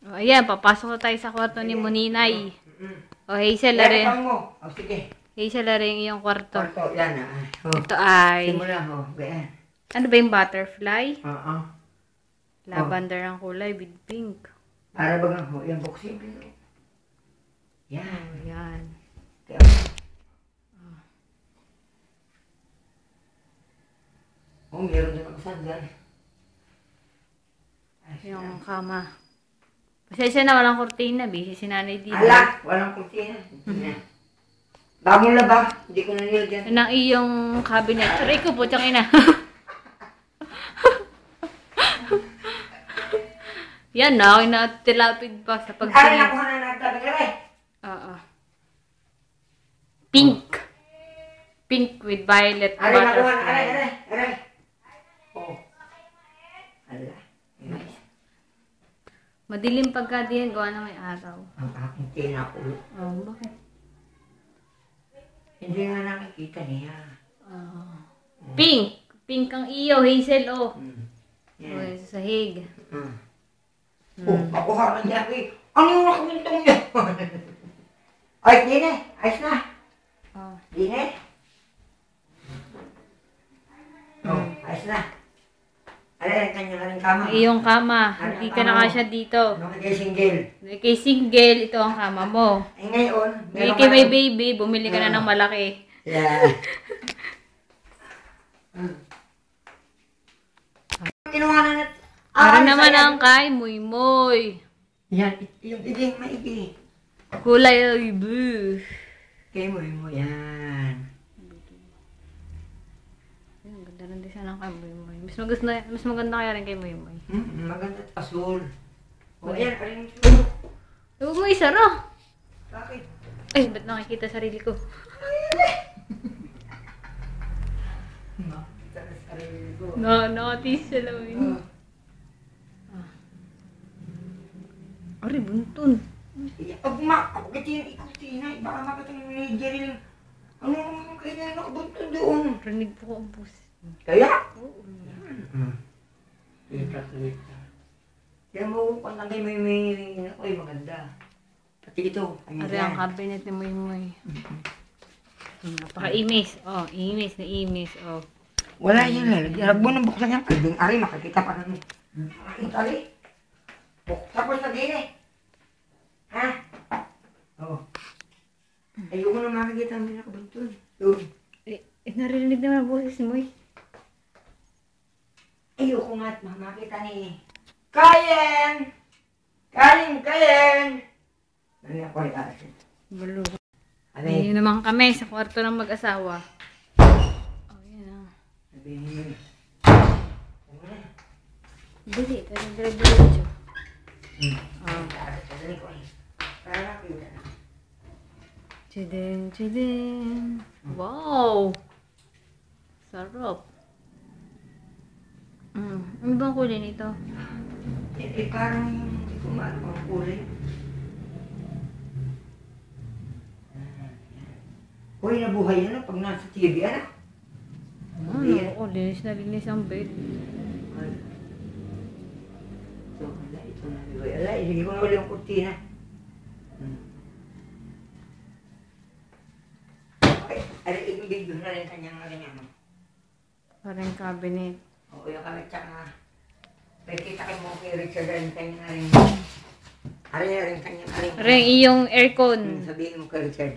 O, ayan, papasok na tayo sa kwarto ni Muninay. O, Hazel, lari. mo. O, sige. Hazel, lari yung iyong kwarto. Kwarto, yan ah. Ito ay... Simula, ganyan. Ano ba yung butterfly? Oo. Lavender ang kulay with pink. Para bagang yan, buksin. Yan. O, yan. Meron din ako sandal. Yung kama. Pasensya na, walang kurtina. Busy si nanay dito. Ala, walang kurtina. Bagong laba. Hindi ko nanilagyan. Yan ang iyong cabinet. Aray ko po, tiyang ina. Yan na, inatilapid pa sa Ari, pagtingin. nakuha na nagtatagay. Oo. Pink. Pink with violet Ari, nakuha na. butterfly. Ari. Oh. Ala. Nice. Madilim pagka diyan, gawa na may araw. Ang aking tinakulo. Oh, bakit? Hindi nga nakikita niya. Pink! Pink ang iyo, Hazel, oh. Yan. Oh, sa sahig. Oh, makuha ka niya. Ano yung nakamintong niya? Ay, di na. Ayos na. Oh. Di na. Oh, ayos na. Ano yung kanya-kanyang kama? Ang iyong kama. Hindi ka na kasya dito. Ano ka kay single? Kay single, ito ang kama mo. Eh ngayon, Kay may baby, bumili ka na ng malaki. Yeah. Kinuha na natin. Para naman ang kay Muy. Yan, yung iging maigi. Kulay ay blue. Kay mo yan. Ang ganda rin din sana kay Muy. Mas maganda kaya rin kay Muy. Maganda asul. O yan, alin yung Huwag mo isara. Bakit? Ay, ba't nakikita sarili ko? Makita na sarili ko. Nakatis sa lamin. Ari, buntun. Bakit yung ikutina? Baka makita ng manager yung... Ano naman kaya nakabunto doon? Rinig po ko ang puso. Kaya? Oo. Kita. Kaya mo, kung nagay may ay maganda. Pati ito. Ari ang cabinet ni Muy. Napaka-imis. Oh, imis na imis. Oh. Wala yan lang. Huwag mo nang buksan yan. Albing ari, makikita pa namin. Makikita ari. Tapos na din eh. Ha? Oo. Ayoko na makikita ang pinakabuntun. Doon. Narinig naman ang boses mo eh. Ayoko nga't makita ni Kayen! Kayen! Ano ako ay asin? Balo. Ano Ayun naman kami sa kwarto ng mag-asawa. Oh, yan ah. sabihin mo. Dili, diretso. Sabihin ko eh. Para nakita na. Chidin. Wow! Sarap. Ano bang kulay nito? Eh, parang hindi ko maano ang kulay. Uy, nabuhay na pag nasa TV, ano? Oo, linis na linis ang bed. Ito na. Ala, hindi ko na ulit yung kurtina. Ay, ibigay na rin kanyang ano. Parang cabinet. Oo, yung kami tsaka may kita kay mo kay Richard rin kanyang rin. Rin kanyang rin. Ring iyong aircon. Sabihin mo kay Richard.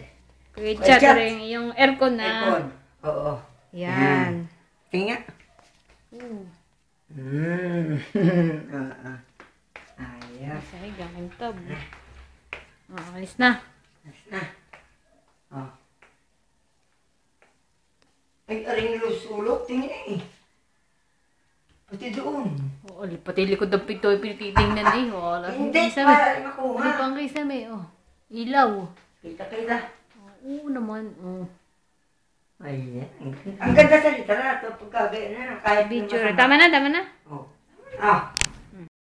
Richard, ring iyong aircon na. Aircon. Oo. Yan. Tingnan. Ayos. Sahig ang kintab. Alis na. Ayos na. Oh. Ay, aring sulok. Tingnan eh. Pati doon. Oo, pati likod ng pinto yung pinititingnan eh. Wala. Hindi, para makuha. Ano pang kisame? Oh. Ilaw. Kita. Oo naman. Oh. Ayan. Ang ganda sa literato. Pagkagaya na. Kahit Picture. Tama na. Oh. Ah.